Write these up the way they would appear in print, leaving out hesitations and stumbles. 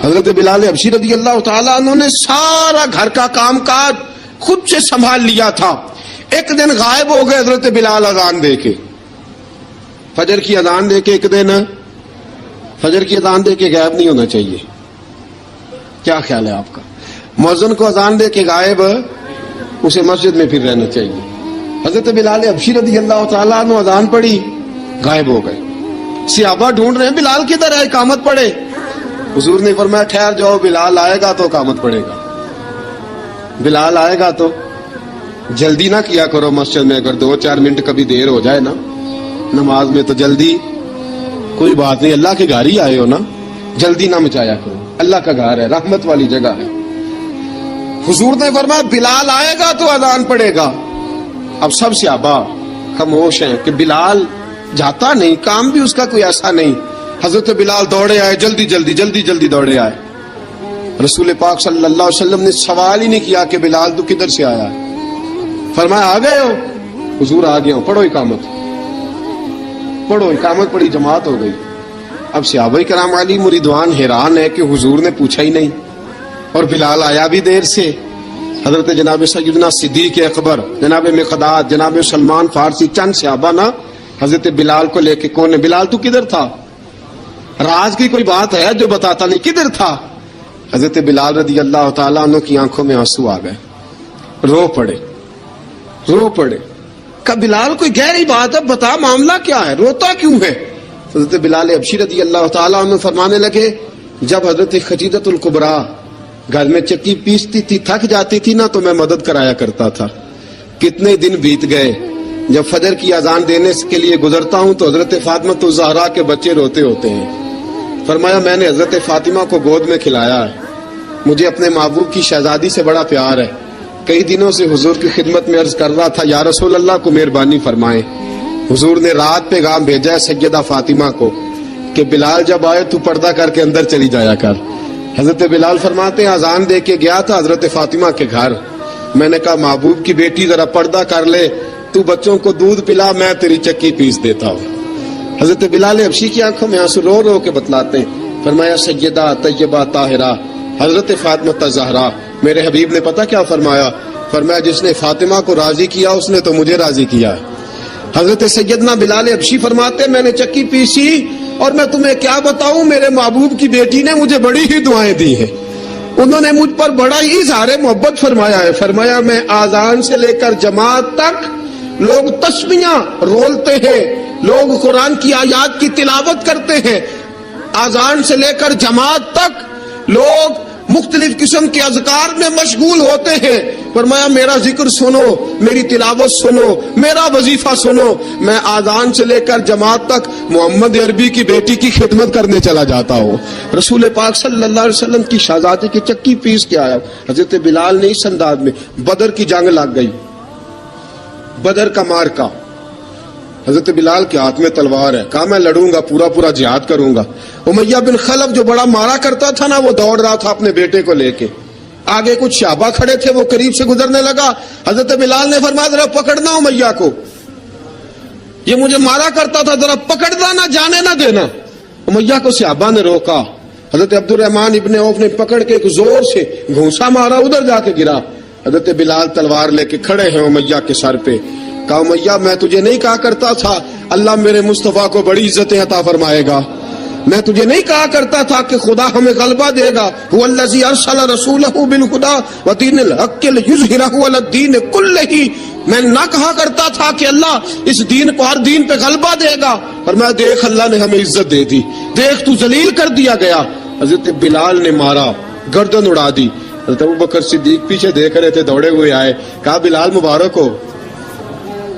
حضرت بلال حبشی رضی اللہ تعالیٰ عنہ نے سارا گھر کا کام کاج خود سے سنبھال لیا تھا. ایک دن غائب ہو گئے حضرت بلال اذان دے کے, فجر کی اذان دے کے. ایک دن فجر کی اذان دے کے غائب نہیں ہونا چاہیے. کیا خیال ہے آپ کا؟ مؤذن کو اذان دے کے غائب, اسے مسجد میں پھر رہنا چاہیے. حضرت بلال حبشی رضی اللہ تعالیٰ عنہ اذان پڑھی, غائب ہو گئے. صحابہ ڈھونڈ رہے ہیں بلال کدھر ہے, اقامت پڑھے. حضور نے فرمایا ٹھہر جاؤ, بلال آئے گا تو اقامت پڑھے گا. بلال آئے گا تو جلدی نہ کیا کرو مسجد میں. اگر 2-4 منٹ کبھی دیر ہو جائے نا نماز میں تو جلدی کوئی بات نہیں, اللہ کے گھر ہی آئے ہو نا, جلدی نہ مچایا کرو. اللہ کا گھر ہے, رحمت والی جگہ ہے. حضور نے فرمایا بلال آئے گا تو اذان پڑھے گا. اب سب صحابہ خاموش ہیں کہ بلال جاتا نہیں, کام بھی اس کا کوئی ایسا نہیں. حضرت بلال دوڑے آئے, جلدی جلدی جلدی جلدی دوڑے آئے. رسول پاک صلی اللہ علیہ وسلم نے سوال ہی نہیں کیا کہ بلال تو کدھر سے آیا. فرمایا آ گئے ہو؟ حضور آ گیا ہوں. پڑھو اقامت, پڑھو اقامت پڑھی, جماعت ہو گئی. اب صحابہ کرام علیہم رضوان حیران ہے کہ حضور نے پوچھا ہی نہیں اور بلال آیا بھی دیر سے. حضرت جناب سیدنا صدیق اکبر, جناب مقداد, جناب سلمان فارسی, چند صحابہ نا حضرت بلال کو لے کے, کون ہے بلال تو کدھر تھا؟ راز کی کوئی بات ہے جو بتاتا نہیں, کدھر تھا؟ حضرت بلال رضی اللہ تعالیٰ عنہ کی آنکھوں میں آنسو آ گئے, رو پڑے, رو پڑے. کہ بلال کوئی گہری بات ہے, بتا معاملہ کیا ہے, روتا کیوں ہے؟ حضرت بلال حبشی رضی اللہ تعالیٰ عنہ فرمانے لگے جب حضرت خدیجہ الکبریٰ گھر میں چکی پیستی تھی, تھک جاتی تھی نا تو میں مدد کرایا کرتا تھا. کتنے دن بیت گئے, جب فجر کی اذان دینے کے لیے گزرتا ہوں تو حضرت فاطمہ الزہرا کے بچے روتے ہوتے ہیں. فرمایا میں نے حضرت فاطمہ کو گود میں کھلایا ہے, مجھے اپنے محبوب کی شہزادی سے بڑا پیار ہے. کئی دنوں سے حضور کی خدمت میں عرض کر رہا تھا یا رسول اللہ کو مہربانی فرمائیں. حضور نے رات پیغام بھیجا ہے سیدہ فاطمہ کو کہ بلال جب آئے تو پردہ کر کے اندر چلی جایا کر. حضرت بلال فرماتے ہیں اذان دے کے گیا تھا حضرت فاطمہ کے گھر, میں نے کہا محبوب کی بیٹی ذرا پردہ کر لے, تو بچوں کو دودھ پلا, میں تیری چکی پیس دیتا ہوں. حضرت بلال حبشی کی آنکھوں میں آنسو رو رو کے بتلاتے ہیں. فرمایا سیدہ طیبہ طاہرہ حضرت فاطمہ الزہرا, میرے حبیب نے پتہ کیا فرمایا؟ فرمایا جس نے فاطمہ کو راضی کیا اس نے تو مجھے راضی کیا ہے. حضرت سیدنا بلال حبشی فرماتے ہیں میں نے چکی پیسی اور میں تمہیں کیا بتاؤں, میرے محبوب کی بیٹی نے مجھے بڑی ہی دعائیں دی ہیں, انہوں نے مجھ پر بڑا ہی اظہار محبت فرمایا ہے. فرمایا میں آذان سے لے کر جماعت تک لوگ تسبیحاں رولتے ہیں, لوگ قرآن کی آیات کی تلاوت کرتے ہیں, آذان سے لے کر جماعت تک لوگ مختلف قسم کے اذکار میں مشغول ہوتے ہیں. فرمایا میرا ذکر سنو, میری تلاوت سنو, میرا وظیفہ سنو. میں آذان سے لے کر جماعت تک محمد عربی کی بیٹی کی خدمت کرنے چلا جاتا ہوں. رسول پاک صلی اللہ علیہ وسلم کی شہزادی کی چکی پیس کے آیا. حضرت بلال نے اس انداز میں, بدر کی جنگ لگ گئی, بدر کا مارکا, حضرت بلال کے ہاتھ میں تلوار ہے, کہا میں لڑوں گا, پورا پورا جہاد کروں گا. امیہ بن خلف جو بڑا مارا کرتا تھا نا وہ دوڑ رہا تھا اپنے بیٹے کو لے کے, آگے کچھ صحابہ کھڑے تھے, وہ قریب سے گزرنے لگا. حضرت بلال نے فرمایا ذرا پکڑنا امیہ کو, یہ مجھے مارا کرتا تھا, ذرا پکڑنا, نہ جانے نہ دینا. امیہ کو صحابہ نے روکا. حضرت عبد الرحمن ابن عوف نے پکڑ کے ایک زور سے گھونسا مارا, ادھر جا کے گرا. حضرت بلال تلوار لے کے کھڑے ہیں امیہ کے سر پہ. کہا امیہ میں تجھے نہیں کہا کرتا تھا اللہ میرے مصطفیٰ کو بڑی عزتیں عطا فرمائے گا, میں تجھے نہیں کہا کرتا تھا کہ خدا ہمیں غلبہ دے گا, هو الذی ارسل رسولہ بالہدی ودین الحق لیظہرہ علی الدین کلہ, میں نہ کہا کرتا تھا کہ اللہ اس دین کو ہر دین پہ غلبہ دے گا. فرمایا دیکھ اللہ نے ہمیں عزت دے دی, دیکھ تو ذلیل کر دیا گیا. حضرت بلال نے مارا, گردن اڑا دی. حضرت ابوبکر صدیق پیچھے دیکھ رہے تھے, دوڑے ہوئے آئے, کہا بلال مبارک ہو,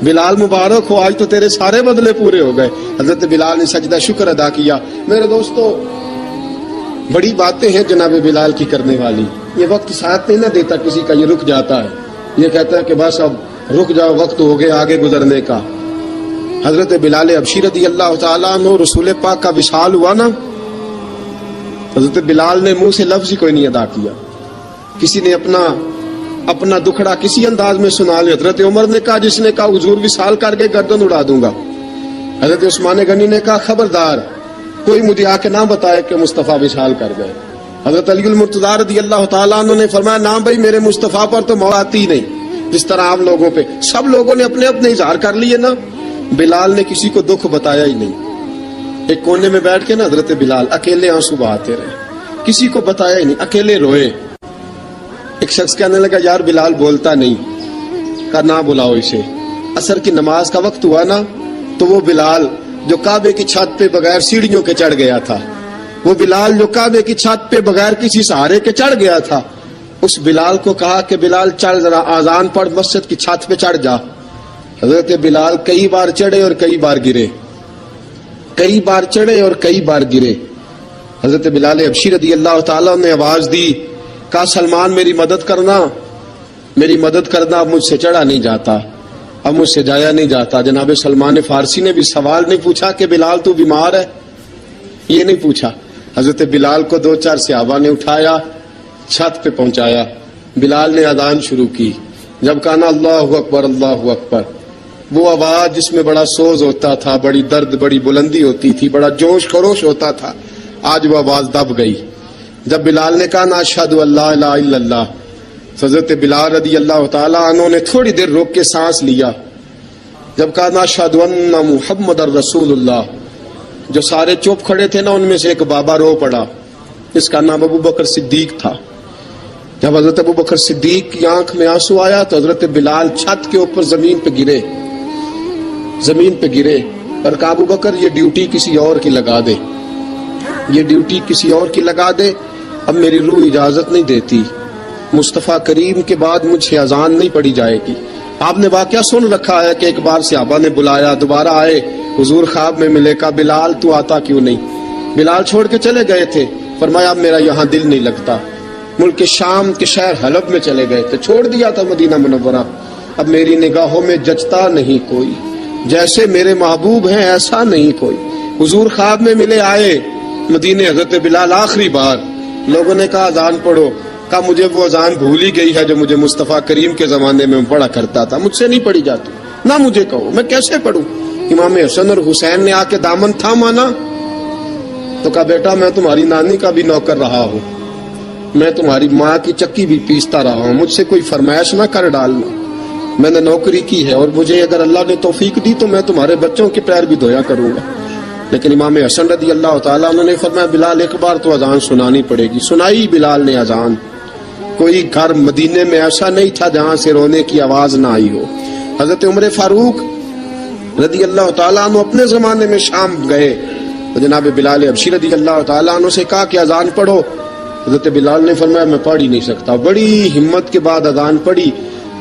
بلال مبارک ہو, آج تو تیرے سارے بدلے پورے ہو گئے. حضرت بلال نے سجدہ شکر ادا کیا. میرے دوستو بڑی باتیں ہیں جناب بلال کی کرنے والی. یہ وقت ساتھ نہیں نہ دیتا کسی کا, یہ رک جاتا ہے, یہ کہتا ہے کہ بس اب رک جاؤ, وقت ہو گیا آگے گزرنے کا. حضرت بلال حبشی رضی اللہ تعالیٰ عنہ رسول پاک کا وصال ہوا نا, حضرت بلال نے منہ سے لفظ ہی کوئی نہیں ادا کیا. کسی نے اپنا دکھڑا کسی انداز میں سنا لیا. حضرت عمر نے کہا, جس نے کہا حضور وصال کر کے گردن اڑا دوں گا. حضرت عثمان غنی نے کہا خبردار کوئی مجھے آ کے نہ بتائے کہ مصطفیٰ وصال کر گئے. حضرت علی المرتضیٰ رضی اللہ تعالیٰ عنہ نے فرمایا نہ بھائی میرے مصطفیٰ پر تو موت آتی نہیں جس طرح عام لوگوں پہ. سب لوگوں نے اپنے اپنے اظہار کر لیے نا. بلال نے کسی کو دکھ بتایا ہی نہیں. ایک کونے میں بیٹھ کے نا حضرت بلال اکیلے آنسو بہاتے رہے, کسی کو بتایا ہی نہیں, اکیلے روئے. ایک شخص کہنے لگا یار بلال بولتا نہیں, کہا نہ بلاؤ اسے. عصر کی نماز کا وقت ہوا نا تو وہ بلال جو کعبے کی چھت پہ بغیر سیڑھیوں کے چڑھ گیا تھا, وہ بلال جو کعبے کی چھت پہ بغیر کسی سہارے کے چڑھ گیا تھا, اس بلال کو کہا کہ بلال چل ذرا آذان پڑھ مسجد کی چھت پہ چڑھ جا. حضرت بلال کئی بار چڑھے اور کئی بار گرے, کئی بار چڑھے اور کئی بار گرے. حضرت بلال حبشی رضی اللہ تعالیٰ نے آواز دی, کہا سلمان میری مدد کرنا, میری مدد کرنا, اب مجھ سے چڑھا نہیں جاتا, اب مجھ سے جایا نہیں جاتا. جناب سلمان فارسی نے بھی سوال نہیں پوچھا کہ بلال تو بیمار ہے, یہ نہیں پوچھا. حضرت بلال کو 2-4 صحابہ نے اٹھایا, چھت پہ پہنچایا. بلال نے اذان شروع کی. جب کہا نا اللہ اکبر اللہ اکبر, وہ آواز جس میں بڑا سوز ہوتا تھا, بڑی درد, بڑی بلندی ہوتی تھی, بڑا جوش خروش ہوتا تھا, آج وہ آواز دب گئی. جب بلال نے کہا نا اشہد ان لا الہ الا اللہ, حضرت بلال رضی اللہ تعالیٰ عنہ نے تھوڑی دیر روک کے سانس لیا. جب کہا نا اشہد ان محمد الرسول اللہ, جو سارے چپ کھڑے تھے نا ان میں سے ایک بابا رو پڑا, جس کا نام ابو بکر صدیق تھا. جب حضرت ابو بکر صدیق کی آنکھ میں آنسو آیا تو حضرت بلال چھت کے اوپر زمین پہ گرے, زمین پہ گرے اور کہا ابو بکر یہ ڈیوٹی کسی اور کی لگا دے, یہ ڈیوٹی کسی اور کی لگا دے, اب میری روح اجازت نہیں دیتی, مصطفیٰ کریم کے بعد مجھے اذان نہیں پڑھی جائے گی. آپ نے واقعہ سن رکھا ہے کہ ایک بار صحابہ نے بلایا, دوبارہ آئے, حضور خواب میں ملے, کہا بلال تو آتا کیوں نہیں؟ بلال چھوڑ کے چلے گئے تھے. فرمایا اب میرا یہاں دل نہیں لگتا. ملک شام کے شہر حلب میں چلے گئے تھے, چھوڑ دیا تھا مدینہ منورہ, اب میری نگاہوں میں جچتا نہیں کوئی, جیسے میرے محبوب ہیں ایسا نہیں کوئی. حضور خواب میں ملے, آئے مدینے, حضرت بلال آخری بار. لوگوں نے کہا اذان پڑھو, کہا مجھے وہ اذان بھول ہی گئی ہے جو مجھے مصطفیٰ کریم کے زمانے میں پڑھا کرتا تھا, مجھ سے نہیں پڑھی جاتی, نہ مجھے کہو, میں کیسے پڑھوں. امام حسن اور حسین نے آ کے دامن تھاما نا تو کہا بیٹا میں تمہاری نانی کا بھی نوکر رہا ہوں, میں تمہاری ماں کی چکی بھی پیستا رہا ہوں, مجھ سے کوئی فرمائش نہ کر ڈالنا, میں نے نوکری کی ہے, اور مجھے اگر اللہ نے توفیق دی تو میں تمہارے بچوں کے پیر بھی دھویا کروں گا. لیکن امام حسن رضی اللہ تعالیٰ عنہ نے فرمایا بلال ایک بار تو اذان سنانی پڑے گی. سنائی بلال نے اذان. کوئی گھر مدینے میں ایسا نہیں تھا جہاں سے رونے کی آواز نہ آئی ہو. حضرت عمر فاروق رضی اللہ تعالیٰ عنہ اپنے زمانے میں شام گئے تو جناب بلال حبشی رضی اللہ تعالیٰ عنہ سے کہا کہ اذان پڑھو. حضرت بلال نے فرمایا میں پڑھ ہی نہیں سکتا. بڑی ہمت کے بعد اذان پڑھی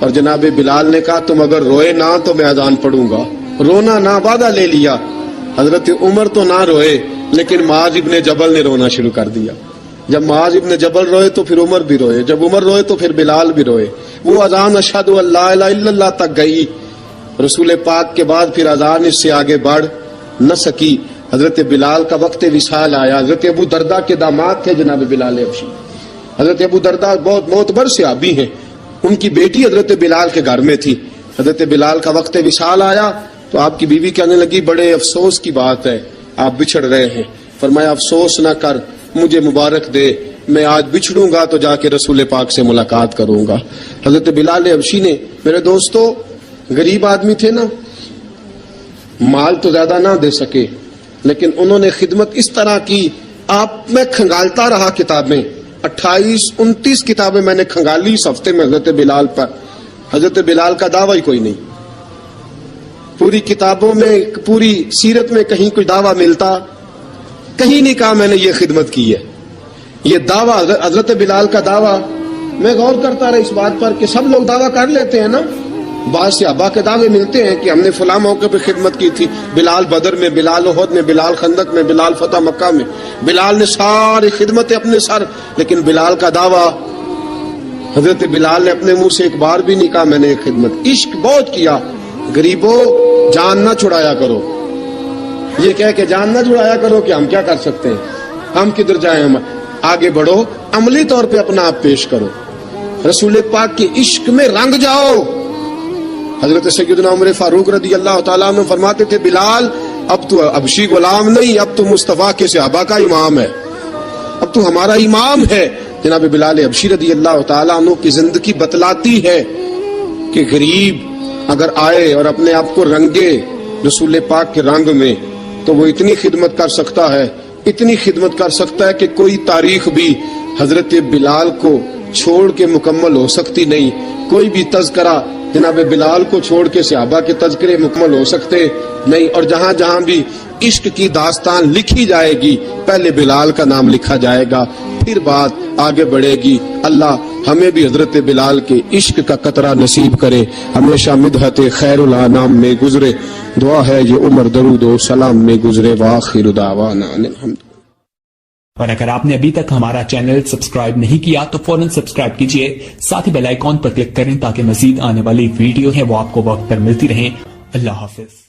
اور جناب بلال نے کہا تم اگر روئے نہ تو میں اذان پڑھوں گا. رونا نہ, وعدہ لے لیا. حضرت عمر تو نہ روئے لیکن معاذ ابن جبل نے رونا شروع کر دیا. جب معاذ ابن جبل روئے تو پھر عمر بھی روئے, جب عمر روئے تو پھر بلال بھی روئے. وہ اذان اشہد ان لا الہ الا اللہ تک گئی. رسول پاک کے بعد پھر اذان اس سے آگے بڑھ نہ سکی. حضرت بلال کا وقت وصال آیا. حضرت ابو دردہ کے داماد تھے جناب بلال حبشی. حضرت ابو دردہ بہت معتبر صحابی ہیں, ان کی بیٹی حضرت بلال کے گھر میں تھی. حضرت بلال کا وقت وصال آیا تو آپ کی بیوی کہنے لگی بڑے افسوس کی بات ہے, آپ بچھڑ رہے ہیں. فرمایا افسوس نہ کر, مجھے مبارک دے, میں آج بچھڑوں گا تو جا کے رسول پاک سے ملاقات کروں گا. حضرت بلال حبشی نے, میرے دوستو, غریب آدمی تھے نا, مال تو زیادہ نہ دے سکے لیکن انہوں نے خدمت اس طرح کی. آپ میں کھنگالتا رہا کتابیں, 28-29 کتابیں میں نے کھنگالی اس ہفتے میں حضرت بلال پر. حضرت بلال کا دعویٰ ہی کوئی نہیں. پوری کتابوں میں, پوری سیرت میں کہیں کوئی دعویٰ ملتا, کہیں نہیں کہا میں نے یہ خدمت کی ہے. یہ دعویٰ حضرت بلال کا دعویٰ, میں غور کرتا رہا اس بات پر کہ سب لوگ دعویٰ کر لیتے ہیں نا, بعض صحابہ کے دعوے ملتے ہیں کہ ہم نے فلاں موقع پہ خدمت کی تھی, بلال بدر میں, بلال احد میں, بلال خندق میں, بلال فتح مکہ میں, بلال نے ساری خدمتیں اپنے سر. لیکن بلال کا دعویٰ, حضرت بلال نے اپنے منہ سے ایک بار بھی نہیں کہا میں نے ایک خدمت. عشق بہت کیا. غریبوں جان نہ چھڑایا کرو, یہ کہہ کہ جان نہ چھڑایا کرو کہ ہم کیا کر سکتے ہیں, ہم کدھر جائیں, ہم آگے بڑھو, عملی طور پہ اپنا آپ پیش کرو, رسول پاک کے عشق میں رنگ جاؤ. حضرت سیدنا عمر فاروق رضی اللہ تعالیٰ عنہ فرماتے تھے بلال اب تو حبشی غلام نہیں, اب تو مصطفیٰ کے صحابہ کا امام ہے. اب تو ہمارا امام ہے. جناب بلال حبشی رضی اللہ تعالیٰ عنہ کی زندگی بتلاتی ہے کہ غریب اگر آئے اور اپنے آپ کو رنگے رسول پاک کے رنگ میں تو وہ اتنی خدمت کر سکتا ہے، اتنی خدمت کر سکتا ہے کہ کوئی تاریخ بھی حضرت بلال کو چھوڑ کے مکمل ہو سکتی نہیں. کوئی بھی تذکرہ جناب بلال کو چھوڑ کے صحابہ کے تذکرے مکمل ہو سکتے نہیں. اور جہاں جہاں بھی عشق کی داستان لکھی جائے گی پہلے بلال کا نام لکھا جائے گا، پھر بات آگے بڑھے گی. اللہ ہمیں بھی حضرت بلال کے عشق کا قطرہ نصیب کرے، ہمیشہ مدحت خیر الانام میں گزرے. دعا ہے یہ عمر درود و سلام میں گزرے. وآخر دعوانا ان الحمد. اور اگر آپ نے ابھی تک ہمارا چینل سبسکرائب نہیں کیا تو فوراً سبسکرائب کیجئے، ساتھ ہی بیل آئیکن پر کلک کریں تاکہ مزید آنے والی ویڈیو ہے وہ آپ کو وقت پر ملتی رہیں. اللہ حافظ.